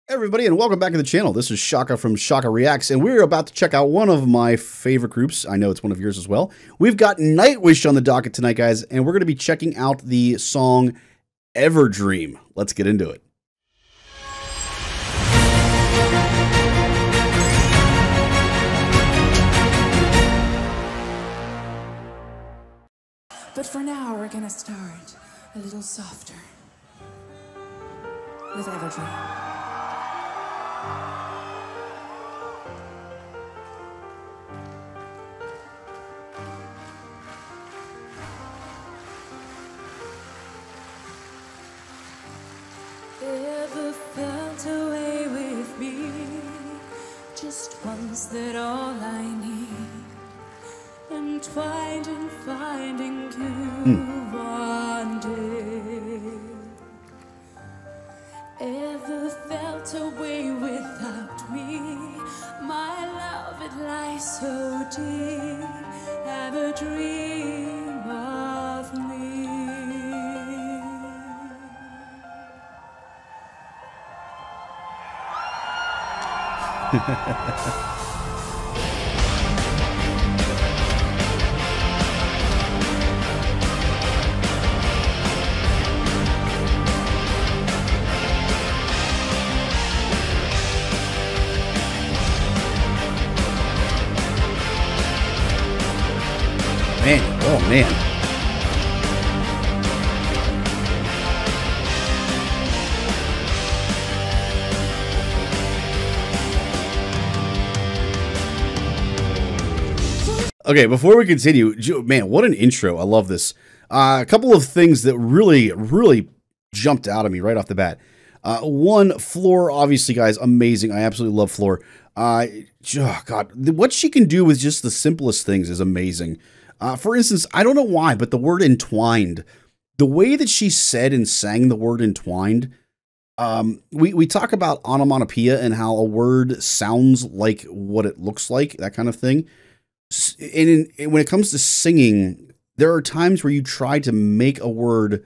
Everybody, and welcome back to the channel. This is Shaka from Shaka Reacts, and we're about to check out one of my favorite groups. I know it's one of yours as well. We've got Nightwish on the docket tonight, guys, and we're going to be checking out the song Everdream. Let's get into it. But for now, we're going to start a little softer with Everdream. Ever felt away with me? Just once, that all I need. Entwined and finding you one day. Ever felt away without me? My love, it lies so deep. Have a dream of me. Man, oh man. Okay, before we continue, man, what an intro. I love this. A couple of things that really jumped out at me right off the bat. One, Floor, obviously, guys, amazing. I absolutely love Floor. Oh, God, what she can do with just the simplest things is amazing. For instance, I don't know why, but the word entwined, the way that she said and sang the word entwined, we talk about onomatopoeia and how a word sounds like what it looks like, that kind of thing. And when it comes to singing, there are times where you try to make a word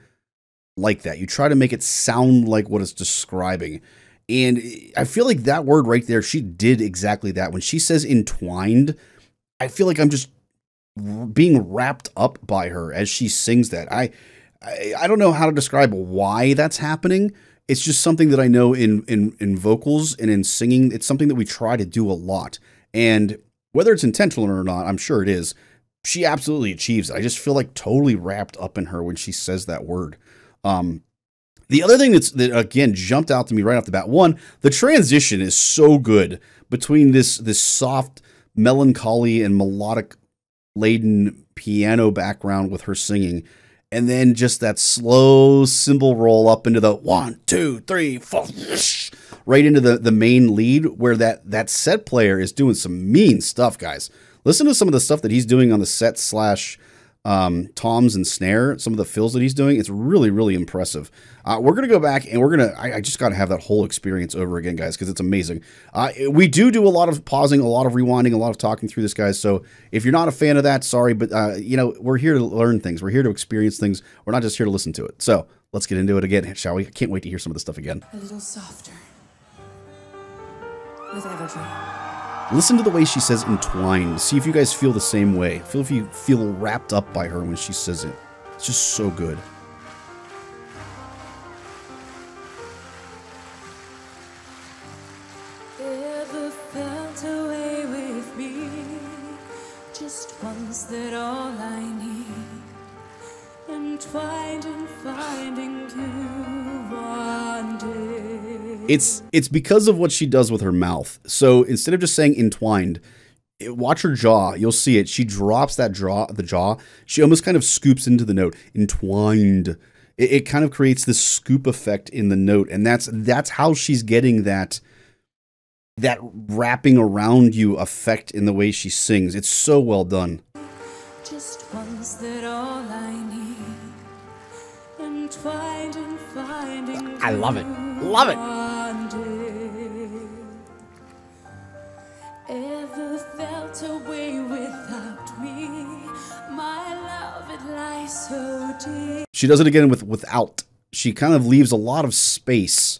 like that. You try to make it sound like what it's describing. And I feel like that word right there, she did exactly that. When she says entwined, I feel like I'm just being wrapped up by her as she sings that. I don't know how to describe why that's happening. It's just something that I know in vocals and in singing. It's something that we try to do a lot. And whether it's intentional or not, I'm sure it is, she absolutely achieves it. I just feel like totally wrapped up in her when she says that word. The other thing that again jumped out to me right off the bat, one, the transition is so good between this soft, melancholy and melodic laden piano background with her singing, and then just that slow cymbal roll up into the 1, 2, 3, 4, right into the main lead, where that set player is doing some mean stuff, guys. Listen to some of the stuff that he's doing on the set slash toms and snare, some of the fills that he's doing. It's really impressive. We're going to go back and I just got to have that whole experience over again, guys, because it's amazing. We do a lot of pausing, a lot of rewinding, a lot of talking through this, guys. So if you're not a fan of that, sorry, but you know, we're here to learn things. We're here to experience things. We're not just here to listen to it. So let's get into it again, shall we? I can't wait to hear some of this stuff again. A little softer with Everdream. Listen to the way she says entwined. See if you guys feel the same way. Feel if you feel wrapped up by her when she says it. It's just so good. Ever felt away with me? Just once, that all I need. Entwined and finding you one day. It's because of what she does with her mouth. So instead of just saying entwined, watch her jaw. You'll see it. She drops the jaw. She almost kind of scoops into the note. Entwined. It kind of creates this scoop effect in the note, and that's how she's getting that wrapping around you effect in the way she sings. It's so well done. Just once, that all I need. Entwined and finding I love it. Love it. Ever felt away without me? My love, it lies so deep. She does it again with without. She kind of leaves a lot of space.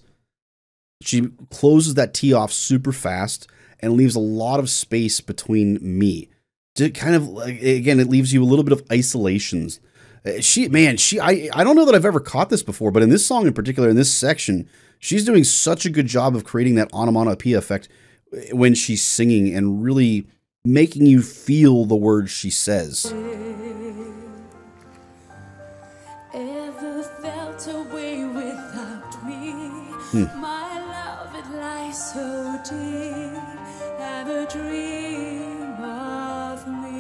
She closes that T off super fast and leaves a lot of space between me. To kind of, again, it leaves you a little bit of isolations. I don't know that I've ever caught this before, but in this song in particular, in this section, she's doing such a good job of creating that onomatopoeia effect when she's singing and really making you feel the words she says. Ever felt away without me? My love, it lies so deep. Have a dream of me.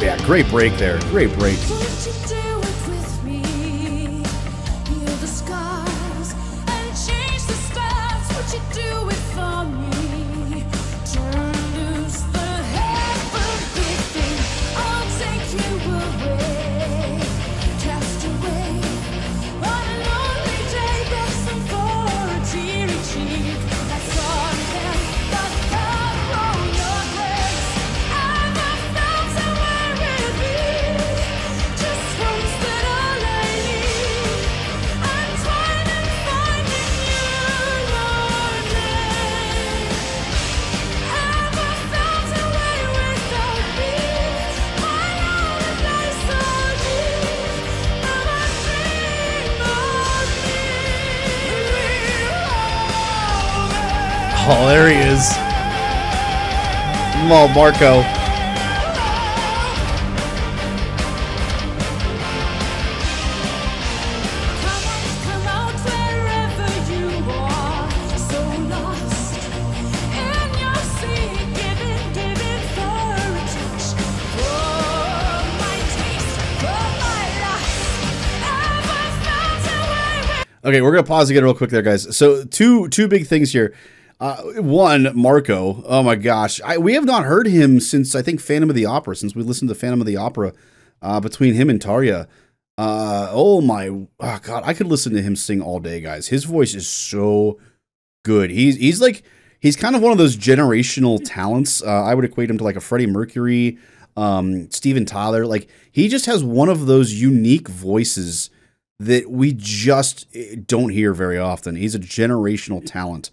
Yeah, great break there. Great break. Would you do it with me? Heal the scars and change the stars. Would you do it for me? Turn loose the heavenly thing. I'll take you away. Cast away on a lonely day. Blessing for a teary cheek. I saw him, but God roll your grace. Ever felt away with me? Just once that all I need. I'm trying and finding you one day. Ever felt away without me? My love, it lies so deep. Now I dream of me. Oh, there he is. Oh, Marco. Come out wherever you are, so lost in your sea, giving for a touch, for my taste, for my lust. Ever felt away with Okay, we're gonna pause again real quick there, guys. So two big things here. One, Marco. Oh my gosh, we have not heard him since I think Phantom of the Opera. Since we listened to Phantom of the Opera, between him and Tarja. Oh God, I could listen to him sing all day, guys. His voice is so good. He's kind of one of those generational talents. I would equate him to like a Freddie Mercury, Steven Tyler. Like he just has one of those unique voices that we just don't hear very often. He's a generational talent.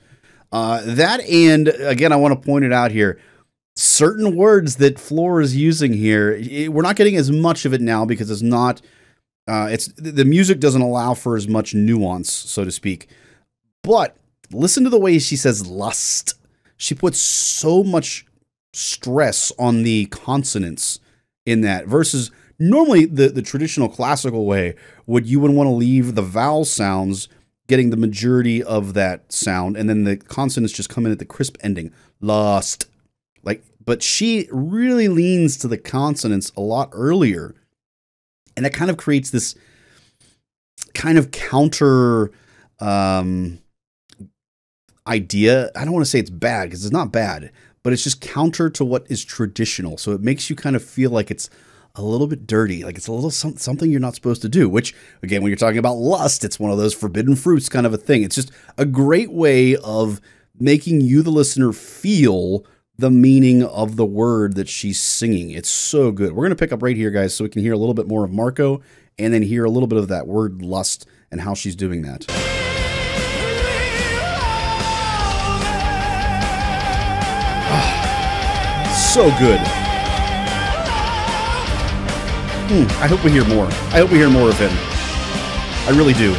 That, and again, I want to point it out here. Certain words that Floor is using here, we're not getting as much of it now because it's not. The music doesn't allow for as much nuance, so to speak. But listen to the way she says lust. She puts so much stress on the consonants in that versus normally the traditional classical way would you would want to leave the vowel sounds getting the majority of that sound, and then the consonants just come in at the crisp ending. Lust. But she really leans to the consonants a lot earlier. And that kind of creates this kind of counter idea. I don't want to say it's bad because it's not bad, but it's just counter to what is traditional. So it makes you kind of feel like it's a little bit dirty, like it's a little something you're not supposed to do, which again, when you're talking about lust, it's one of those forbidden fruits kind of a thing. It's just a great way of making you, the listener, feel the meaning of the word that she's singing. It's so good. We're going to pick up right here, guys, so we can hear a little bit more of Marco and then hear a little bit of that word lust and how she's doing that. So good. I hope we hear more. I hope we hear more of him. I really do.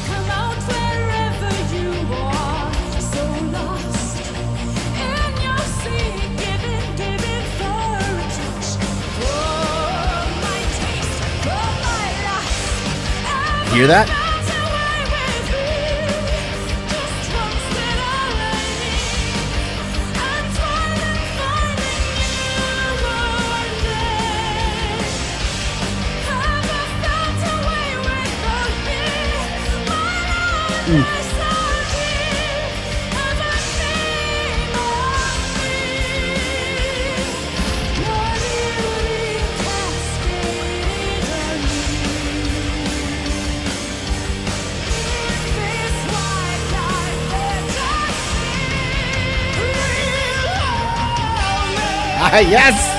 come out wherever you are, so lost in your sea, giving for a touch, for my taste, for my lust. Hear that? Yes!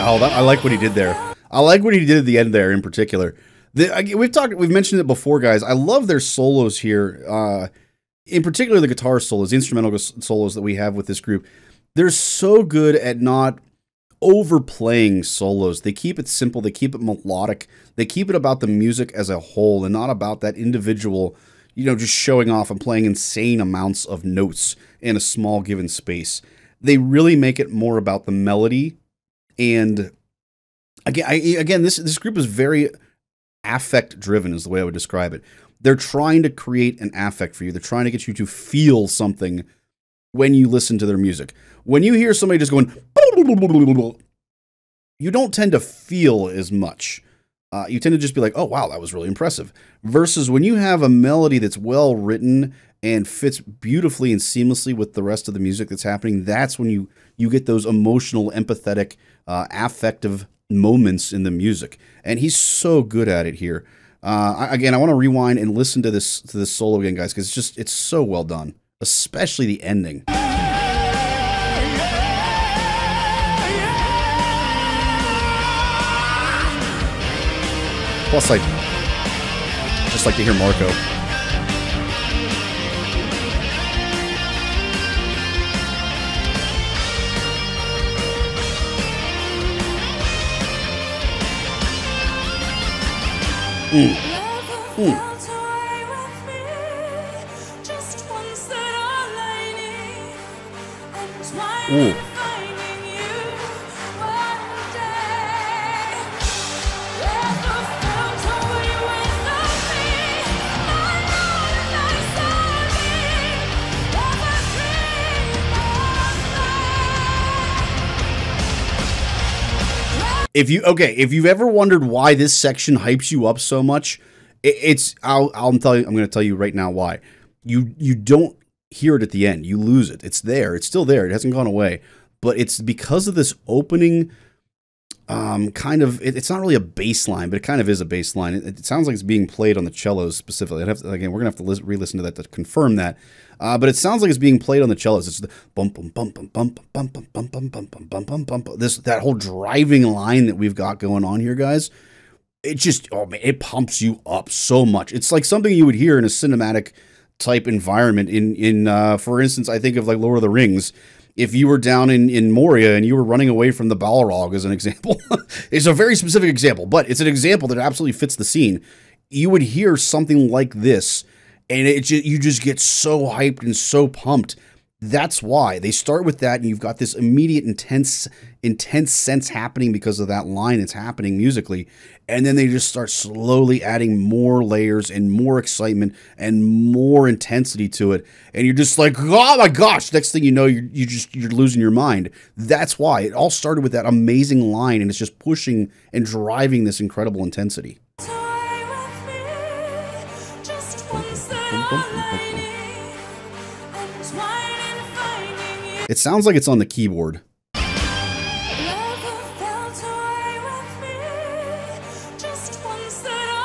Oh, I like what he did there. I like what he did at the end there in particular. We've mentioned it before, guys. I love their solos here. In particular, the guitar solos, the instrumental solos that we have with this group. They're so good at not overplaying solos. They keep it simple. They keep it melodic. They keep it about the music as a whole and not about that individual, just showing off and playing insane amounts of notes in a small given space. They really make it more about the melody. And again, this group is very affect driven is the way I would describe it. They're trying to create an affect for you. They're trying to get you to feel something when you listen to their music. When you hear somebody just going, you don't tend to feel as much. You tend to just be like, oh, wow, that was really impressive. Versus when you have a melody that's well written and fits beautifully and seamlessly with the rest of the music that's happening, that's when you get those emotional, empathetic, affective moments in the music. And he's so good at it here. Again, I want to rewind and listen to this solo again, guys, because it's so well done, especially the ending. Plus, I just like to hear Marco. Ooh. If you've ever wondered why this section hypes you up so much, I'm going to tell you right now why. You don't hear it at the end. You lose it. It's there. It's still there. It hasn't gone away. But it's because of this opening it's not really a bass line, but it kind of is a bass line. It sounds like it's being played on the cellos specifically. Again, we're going to have to re-listen to that to confirm that. But it sounds like it's being played on the cellos. It's the bump, bump, bump, bump, bump, bump, bump, bump, bump, bump, bump, bump, bump, bump. That whole driving line that we've got going on here, guys. It just, oh man, it pumps you up so much. It's like something you would hear in a cinematic type environment. For instance, I think of like Lord of the Rings. If you were down in Moria and you were running away from the Balrog, as an example, it's a very specific example, but it's an example that absolutely fits the scene. You would hear something like this, and you just get so hyped and so pumped. That's why they start with that, and you've got this immediate intense sense happening because of that line that's happening musically, and then they just start slowly adding more layers and more excitement and more intensity to it, and you're just like, oh my gosh! Next thing you know, you're losing your mind. That's why it all started with that amazing line, and it's just pushing and driving this incredible intensity. It sounds like it's on the keyboard.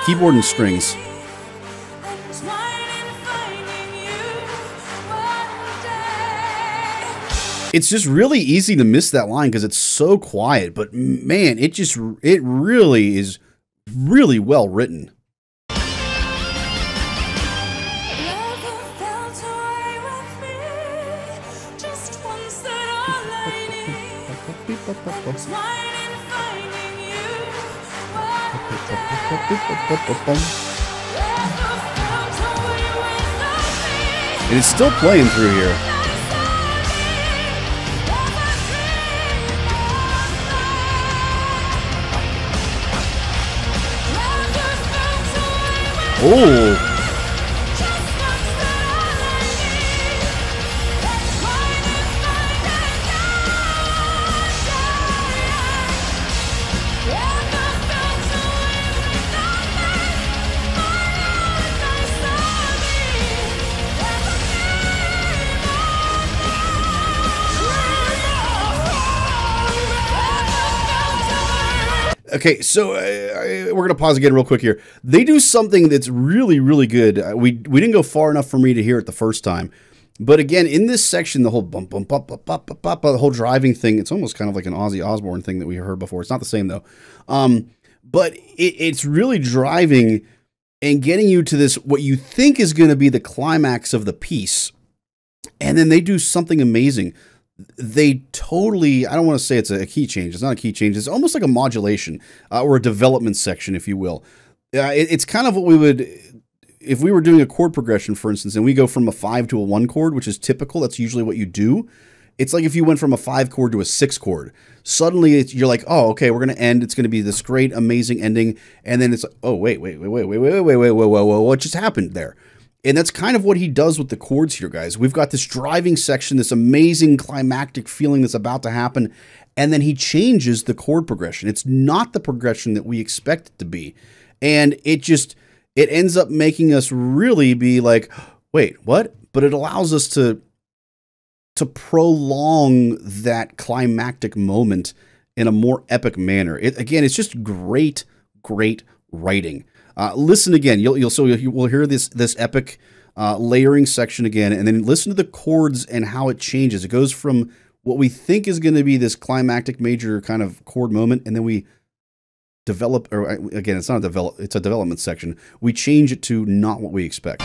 Keyboard and strings. It's just really easy to miss that line because it's so quiet, but man, it really is really well written. And it's still playing through here. Oh. Okay, so we're going to pause again real quick here. They do something that's really, really good. We didn't go far enough for me to hear it the first time. But again, in this section, the whole bump, bump, bump, bump, bump, bump, bump, the whole driving thing, it's almost kind of like an Ozzy Osbourne thing that we heard before. It's not the same, though. But it's really driving and getting you to this, what you think is going to be the climax of the piece. And then they do something amazing. They totally, I don't want to say it's a key change. It's not a key change. It's almost like a modulation or a development section, if you will. It's kind of what we would, if we were doing a chord progression, for instance, and we go from a 5 to a 1 chord, which is typical. That's usually what you do. It's like if you went from a 5 chord to a 6 chord. Suddenly you're like, oh, okay, we're going to end. It's going to be this great, amazing ending. And then it's like, oh, wait, what just happened there? And that's kind of what he does with the chords here, guys. We've got this driving section, this amazing climactic feeling that's about to happen, and then he changes the chord progression. It's not the progression that we expect it to be. And it ends up making us really be like, wait, what? But it allows us to prolong that climactic moment in a more epic manner. Again, it's just great, great writing. Listen again. We'll hear this epic layering section again, and then listen to the chords and how it changes. It goes from what we think is going to be this climactic major kind of chord moment, and then we develop. Or again, it's not a develop. It's a development section. We change it to not what we expect.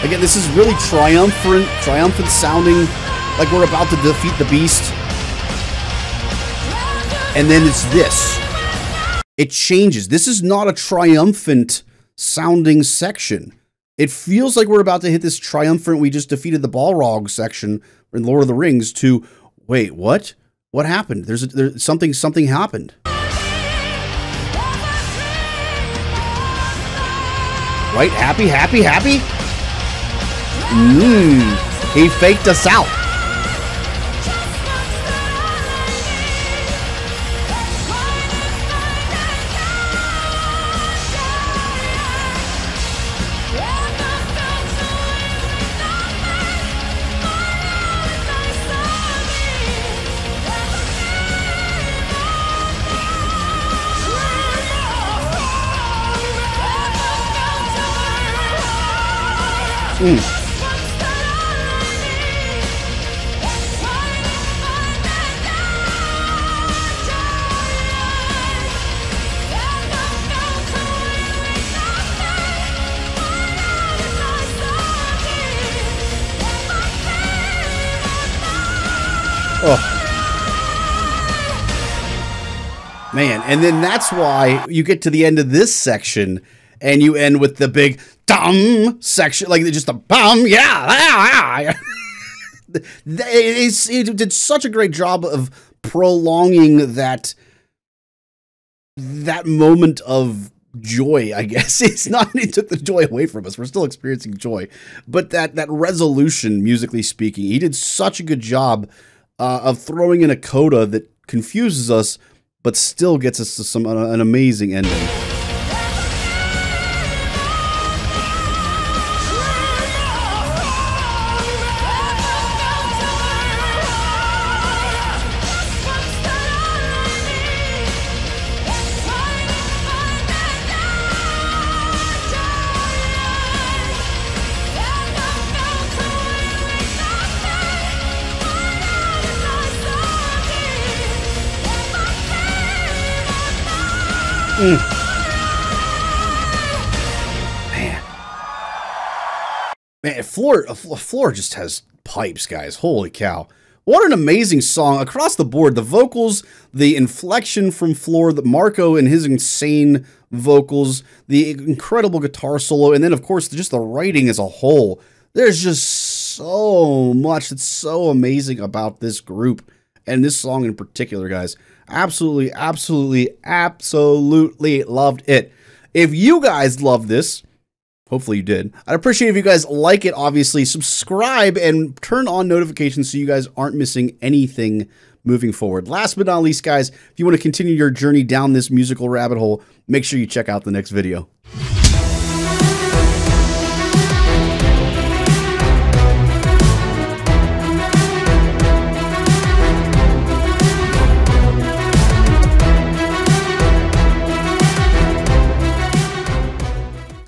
Again, this is really triumphant sounding, like we're about to defeat the beast. And then it's this. It changes. This is not a triumphant sounding section. It feels like we're about to hit this triumphant, we just defeated the Balrog section in Lord of the Rings to, wait, what? What happened? There's something happened. Right? Happy? He faked us out. Man, and then that's why you get to the end of this section and you end with the big dum section, like just a bum, yeah. It did such a great job of prolonging that moment of joy, I guess. It's not, it took the joy away from us. We're still experiencing joy. But that resolution, musically speaking, he did such a good job of throwing in a coda that confuses us, but still gets us to an amazing ending. Man, Floor just has pipes, guys. Holy cow. What an amazing song across the board. The vocals, the inflection from Floor, the Marco and his insane vocals, the incredible guitar solo, and then of course just the writing as a whole. There's just so much that's so amazing about this group and this song in particular, guys. Absolutely, absolutely, absolutely loved it. If you guys love this, hopefully you did, I'd appreciate if you guys like it, obviously, subscribe and turn on notifications so you guys aren't missing anything moving forward. Last but not least, guys, if you want to continue your journey down this musical rabbit hole, make sure you check out the next video.